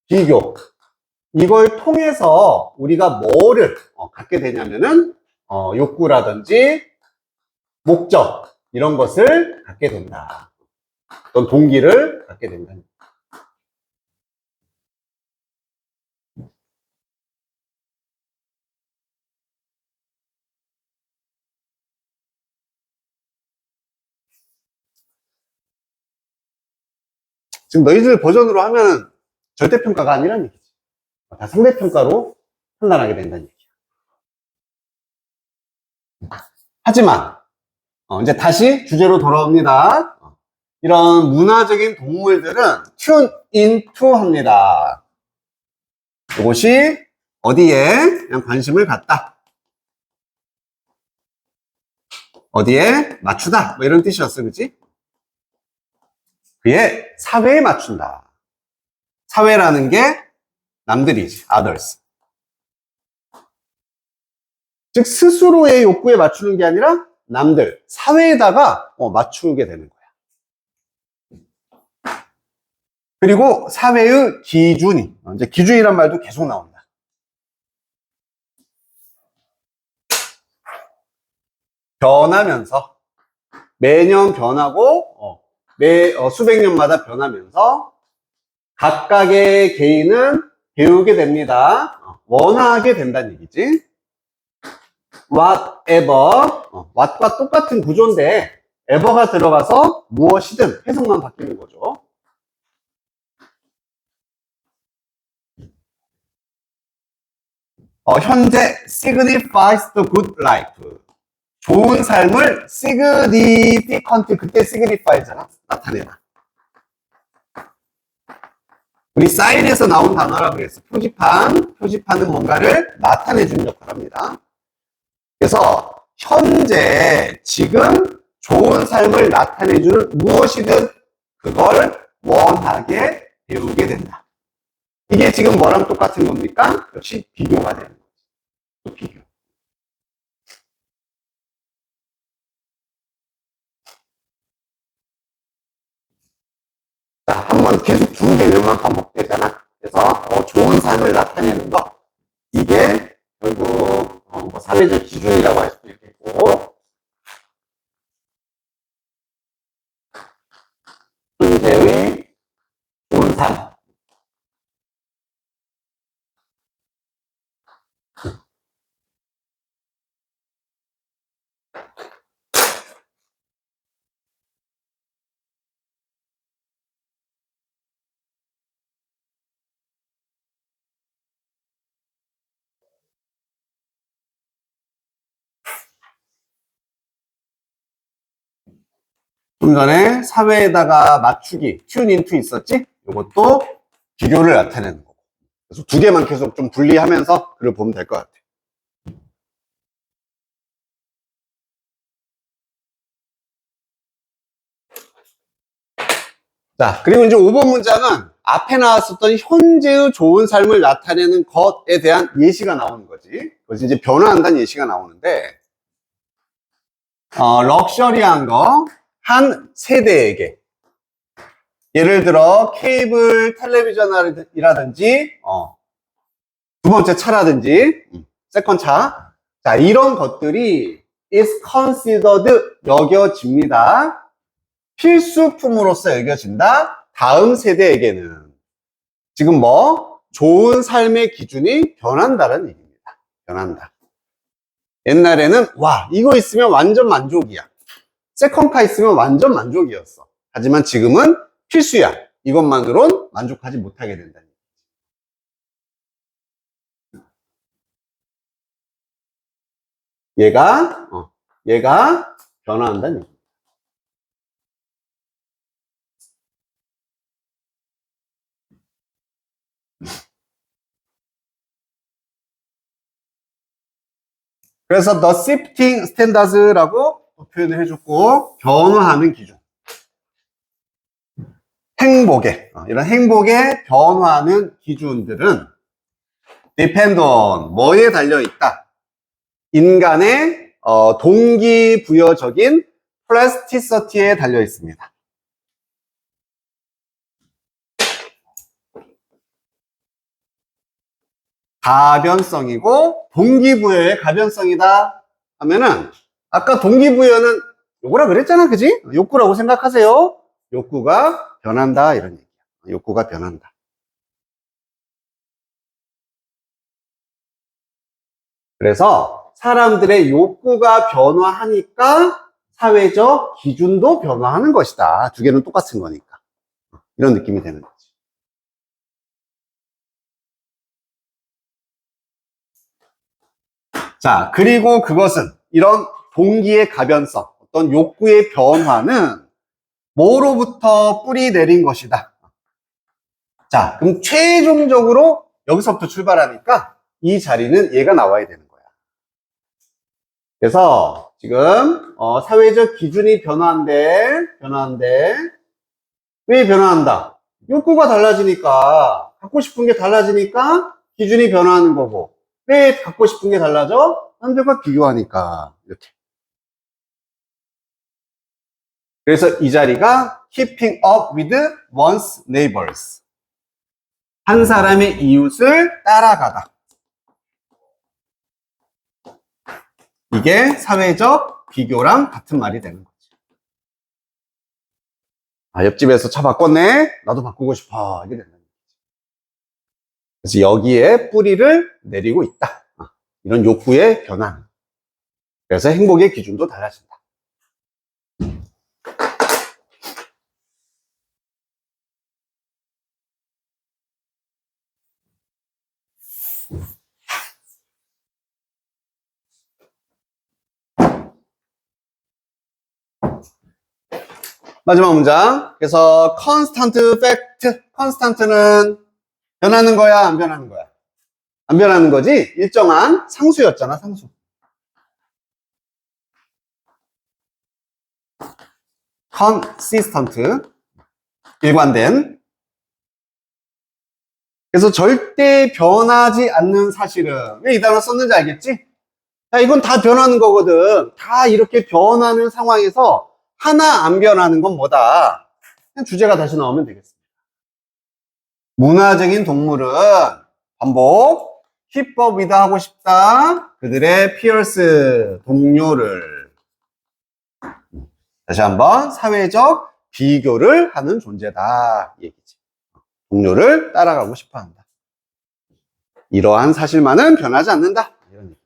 S1: 비교 이걸 통해서 우리가 뭐를 갖게 되냐면은 욕구라든지 목적 이런 것을 갖게 된다. 어떤 동기를 갖게 된다. 지금 너희들 버전으로 하면 절대평가가 아니란 얘기지. 다 상대평가로 판단하게 된다는 얘기야. 하지만 이제 다시 주제로 돌아옵니다. 이런 문화적인 동물들은 tune into 합니다. 이것이 어디에 그냥 관심을 갖다. 어디에 맞추다. 뭐 이런 뜻이었어, 그치? 그의 사회에 맞춘다. 사회라는 게 남들이지, others. 즉 스스로의 욕구에 맞추는 게 아니라 남들, 사회에다가 맞추게 되는 거야. 그리고 사회의 기준이, 이제 기준이란 말도 계속 나온다. 변하면서 매년 변하고 수백 년마다 변하면서 각각의 개인은 배우게 됩니다. 원하게 된다는 얘기지. whatever, what과 똑같은 구조인데 ever가 들어가서 무엇이든 해석만 바뀌는 거죠. 현재 signifies the good life. 좋은 삶을 significant, 그때 signify잖아. 나타내다. 우리 사인에서 나온 단어라고 그랬어. 표지판은 뭔가를 나타내 주는 역할을 합니다. 그래서 현재 지금 좋은 삶을 나타내 주는 무엇이든 그걸 원하게 배우게 된다. 이게 지금 뭐랑 똑같은 겁니까? 역시 비교가 되는 거죠. 비교. 자, 한번 계속 두 개념만 반복되잖아. 그래서 좋은 삶을 나타내는 것, 이게 결국 사회적 기준이라고 할 수도 있겠고, 현재의 좋은 삶. 좀 전에 사회에다가 맞추기, tune into 있었지? 이것도 비교를 나타내는 거고. 그래서 두 개만 계속 좀 분리하면서 글을 보면 될 것 같아. 자, 그리고 이제 5번 문장은 앞에 나왔었던 현재의 좋은 삶을 나타내는 것에 대한 예시가 나오는 거지. 그래서 이제 변화한다는 예시가 나오는데, 럭셔리한 거, 한 세대에게. 예를 들어, 케이블 텔레비전이라든지, 두 번째 차라든지, 세컨 차. 자, 이런 것들이 is considered 여겨집니다. 필수품으로서 여겨진다. 다음 세대에게는. 지금 좋은 삶의 기준이 변한다는 얘기입니다. 변한다. 옛날에는, 와, 이거 있으면 완전 만족이야. 세컨카 있으면 완전 만족이었어. 하지만 지금은 필수야. 이것만으론 만족하지 못하게 된다는 얘기. 얘가 변화한다는 얘기. 그래서 the shifting standards라고 표현을 해줬고, 변화하는 기준. 이런 행복에 변화하는 기준들은 depend on, 뭐에 달려있다? 인간의 동기부여적인 플라스티시티에 달려있습니다. 가변성이고 동기부여의 가변성이다 하면은 아까 동기부여는 요거라 그랬잖아, 그지? 욕구라고 생각하세요. 욕구가 변한다 이런 얘기야. 욕구가 변한다. 그래서 사람들의 욕구가 변화하니까 사회적 기준도 변화하는 것이다. 두 개는 똑같은 거니까. 이런 느낌이 되는 거지. 자, 그리고 그것은 이런 동기의 가변성, 어떤 욕구의 변화는 뭐로부터 뿌리 내린 것이다. 자, 그럼 최종적으로 여기서부터 출발하니까 이 자리는 얘가 나와야 되는 거야. 그래서 지금 사회적 기준이 변화한대. 왜 변화한다? 욕구가 달라지니까, 갖고 싶은 게 달라지니까 기준이 변화하는 거고. 왜 갖고 싶은 게 달라져? 남들과 비교하니까. 이렇게. 그래서 이 자리가 keeping up with one's neighbors. 한 사람의 이웃을 따라가다. 이게 사회적 비교랑 같은 말이 되는 거지. 아, 옆집에서 차 바꿨네? 나도 바꾸고 싶어. 이게 된다는 거지. 그래서 여기에 뿌리를 내리고 있다. 이런 욕구의 변화. 그래서 행복의 기준도 달라진다. 마지막 문장. 그래서 constant fact. constant는 변하는 거야, 안 변하는 거야? 안 변하는 거지? 일정한 상수였잖아, 상수. consistent. 일관된. 그래서 절대 변하지 않는 사실은 왜 이 단어 썼는지 알겠지? 자, 이건 다 변하는 거거든. 다 이렇게 변하는 상황에서 하나 안 변하는 건 뭐다? 그냥 주제가 다시 나오면 되겠습니다. 문화적인 동물은 반복 keep up with 하고 싶다. 그들의 peers 동료를 다시 한번 사회적 비교를 하는 존재다 이 얘기지. 동료를 따라가고 싶어 한다. 이러한 사실만은 변하지 않는다. 이런 얘기.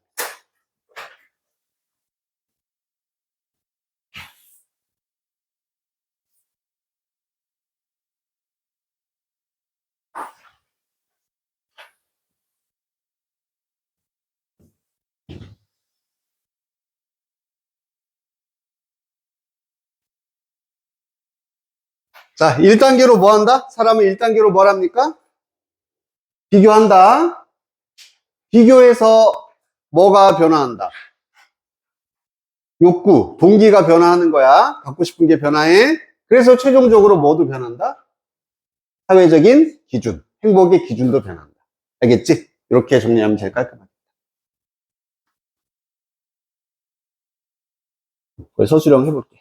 S1: 자, 1단계로 뭐 한다? 사람은 1단계로 뭘 합니까? 비교한다. 비교해서 뭐가 변화한다? 욕구, 동기가 변화하는 거야. 갖고 싶은 게 변화해. 그래서 최종적으로 뭐도 변한다? 사회적인 기준, 행복의 기준도 변한다. 알겠지? 이렇게 정리하면 제일 깔끔하다. 서술형 해볼게.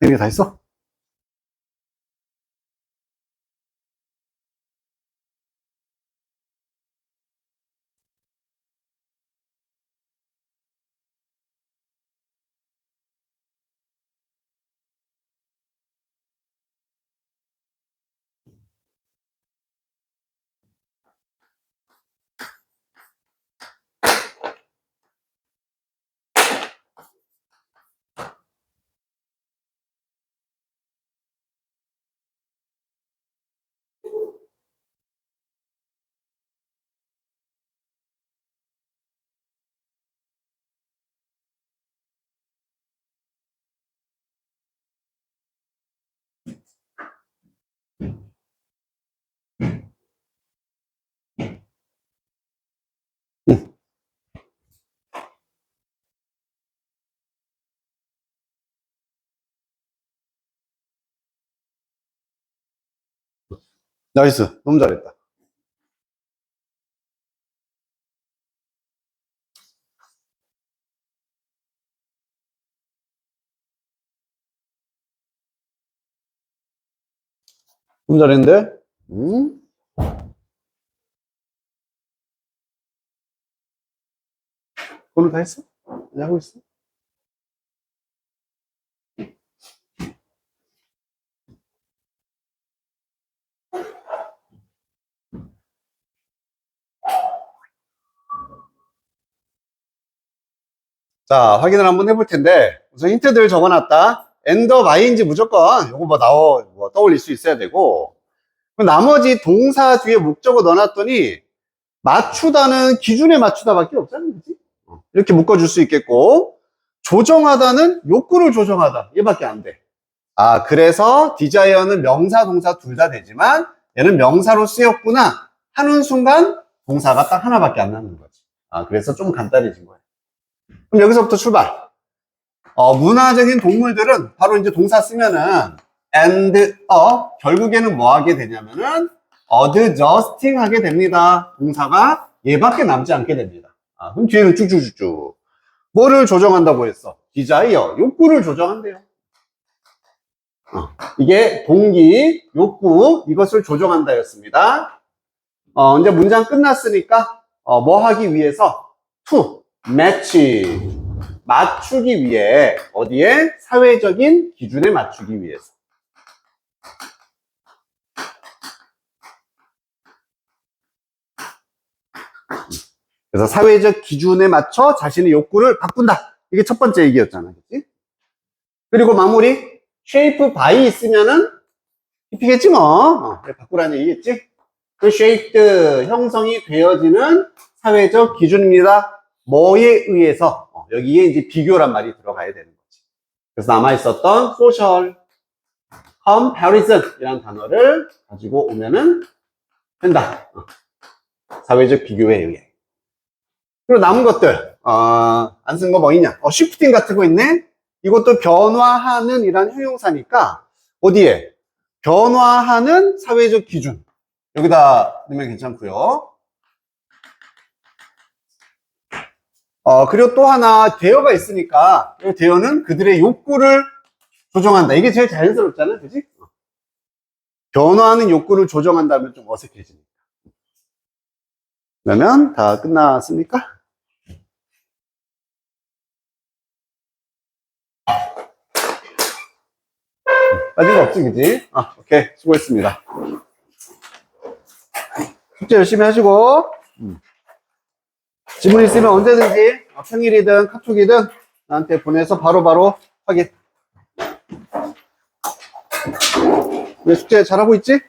S1: 이게 다 있어? 응. 나이스. 너무 잘했다. 너무 잘했는데? 응? 오늘 다 했어? 안 하고 있어? 자, 확인을 한번 해볼 텐데, 우선 힌트들 적어놨다. 엔더 마이인지 무조건, 요거 뭐 떠올릴 수 있어야 되고, 나머지 동사 뒤에 목적어 넣어놨더니, 맞추다는 기준에 맞추다밖에 없잖아, 그지? 이렇게 묶어줄 수 있겠고, 조정하다는 욕구를 조정하다. 얘밖에 안 돼. 아, 그래서 디자이어는 명사, 동사 둘 다 되지만, 얘는 명사로 쓰였구나 하는 순간, 동사가 딱 하나밖에 안 남는 거지. 아, 그래서 좀 간단해진 거야. 그럼 여기서부터 출발. 문화적인 동물들은 바로 이제 동사 쓰면은 and, 결국에는 뭐 하게 되냐면은 adjusting 하게 됩니다. 동사가 얘밖에 남지 않게 됩니다. 아, 그럼 뒤에는 쭉쭉쭉쭉. 뭐를 조정한다고 했어? desire, 욕구를 조정한대요. 이게 동기, 욕구, 이것을 조정한다였습니다. 이제 문장 끝났으니까, 뭐 하기 위해서? to, match. 맞추기 위해 어디에? 사회적인 기준에 맞추기 위해서. 그래서 사회적 기준에 맞춰 자신의 욕구를 바꾼다. 이게 첫 번째 얘기였잖아. 그치? 그리고 마무리. shape by 있으면은 입히겠지 뭐. 바꾸라는 얘기겠지? 그 shaped, 형성이 되어지는 사회적 기준입니다. 뭐에 의해서? 여기에 이제 비교란 말이 들어가야 되는 거지. 그래서 남아있었던 social comparison 이라는 단어를 가지고 오면은 된다. 사회적 비교에 의해. 그리고 남은 것들, 안 쓴 거 뭐 있냐? shifting 같은 거 있네? 이것도 변화하는 이란 형용사니까, 어디에? 변화하는 사회적 기준. 여기다 넣으면 괜찮고요. 그리고 또 하나, 대어가 있으니까, 이 대어는 그들의 욕구를 조정한다. 이게 제일 자연스럽잖아요. 그지? 변화하는 욕구를 조정한다면 좀 어색해지니까. 그러면 다 끝났습니까? 빠진 거 없지, 그지? 오케이. 수고했습니다. 숙제 열심히 하시고, 질문 있으면 언제든지, 평일이든 카톡이든 나한테 보내서 바로바로 확인. 왜 숙제 잘하고 있지?